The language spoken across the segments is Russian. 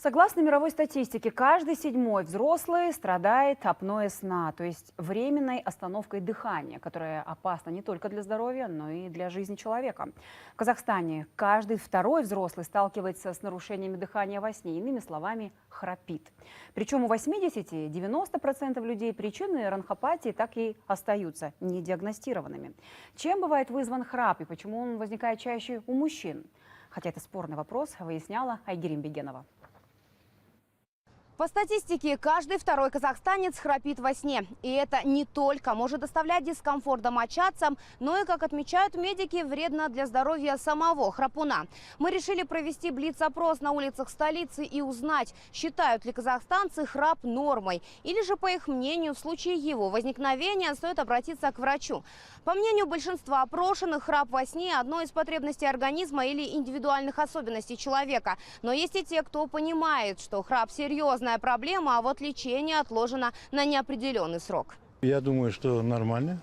Согласно мировой статистике, каждый седьмой взрослый страдает апноэ сна, то есть временной остановкой дыхания, которая опасна не только для здоровья, но и для жизни человека. В Казахстане каждый второй взрослый сталкивается с нарушениями дыхания во сне, иными словами, храпит. Причем у 80–90% людей причины ранхопатии так и остаются недиагностированными. Чем бывает вызван храп и почему он возникает чаще у мужчин? Хотя это спорный вопрос, выясняла Айгерим Бегенова. По статистике, каждый второй казахстанец храпит во сне. И это не только может доставлять дискомфорт домочадцам, но и, как отмечают медики, вредно для здоровья самого храпуна. Мы решили провести блиц-опрос на улицах столицы и узнать, считают ли казахстанцы храп нормой. Или же, по их мнению, в случае его возникновения стоит обратиться к врачу. По мнению большинства опрошенных, храп во сне – одно из потребностей организма или индивидуальных особенностей человека. Но есть и те, кто понимает, что храп – серьезная проблема, а вот лечение отложено на неопределенный срок. Я думаю, что нормально.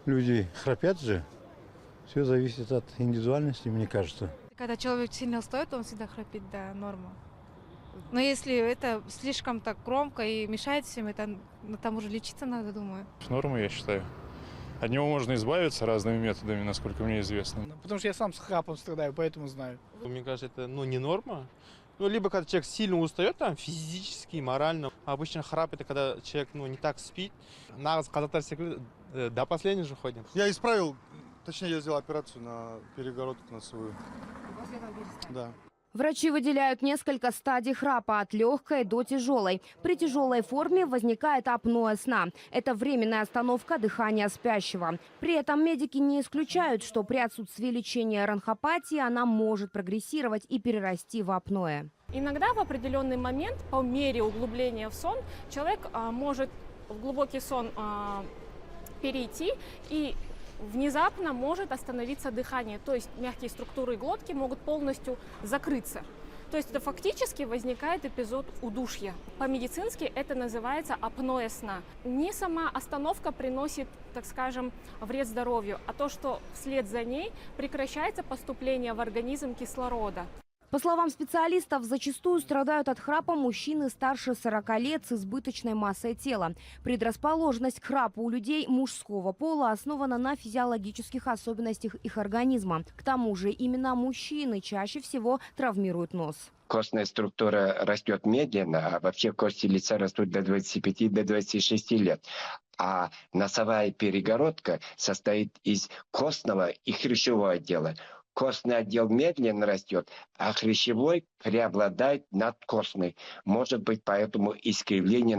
Люди храпят же. Все зависит от индивидуальности, мне кажется. Когда человек сильно устает, он всегда храпит, да, норма. Но если это слишком так громко и мешает всем, это там уже лечиться надо, думаю. Норма, я считаю. От него можно избавиться разными методами, насколько мне известно. Потому что я сам с храпом страдаю, поэтому знаю. Мне кажется, это не норма. Либо когда человек сильно устает, там, физически, морально. Обычно храп – это когда человек не так спит. Нас, казахстан, все до последнего же ходим. Я исправил, точнее, я сделал операцию на перегородку носовую. Да. Врачи выделяют несколько стадий храпа от легкой до тяжелой. При тяжелой форме возникает апноэ сна. Это временная остановка дыхания спящего. При этом медики не исключают, что при отсутствии лечения ранхопатии она может прогрессировать и перерасти в апноэ. Иногда в определенный момент, по мере углубления в сон, человек может в глубокий сон перейти и внезапно может остановиться дыхание, то есть мягкие структуры глотки могут полностью закрыться. То есть это фактически возникает эпизод удушья. По-медицински это называется апноэ сна. Не сама остановка приносит, так скажем, вред здоровью, а то, что вслед за ней прекращается поступление в организм кислорода. По словам специалистов, зачастую страдают от храпа мужчины старше 40 лет с избыточной массой тела. Предрасположенность к храпу у людей мужского пола основана на физиологических особенностях их организма. К тому же именно мужчины чаще всего травмируют нос. Костная структура растет медленно, а вообще кости лица растут до 25–26 лет. А носовая перегородка состоит из костного и хрящевого отдела. Костный отдел медленно растет, а хрящевой преобладает над костной. Может быть, поэтому искривление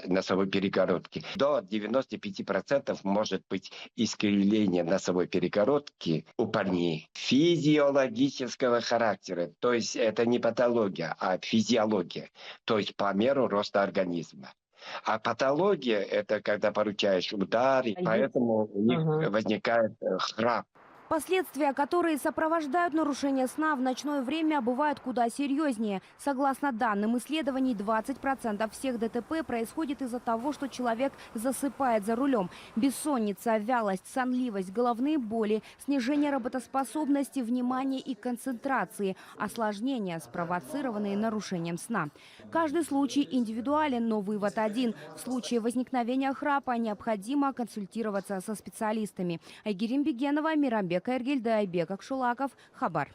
носовой перегородки. До 95% может быть искривление носовой перегородки у парней физиологического характера. То есть это не патология, а физиология. То есть по меру роста организма. А патология – это когда получаешь удар, и поэтому у них возникает храп. Последствия, которые сопровождают нарушение сна в ночное время, бывают куда серьезнее. Согласно данным исследований, 20% всех ДТП происходит из-за того, что человек засыпает за рулем. Бессонница, вялость, сонливость, головные боли, снижение работоспособности, внимания и концентрации, осложнения, спровоцированные нарушением сна. Каждый случай индивидуален, но вывод один. В случае возникновения храпа необходимо консультироваться со специалистами. Айгерим Бегенова, Мирамбек Эргельд, Айбек Акшулаков, Хабар.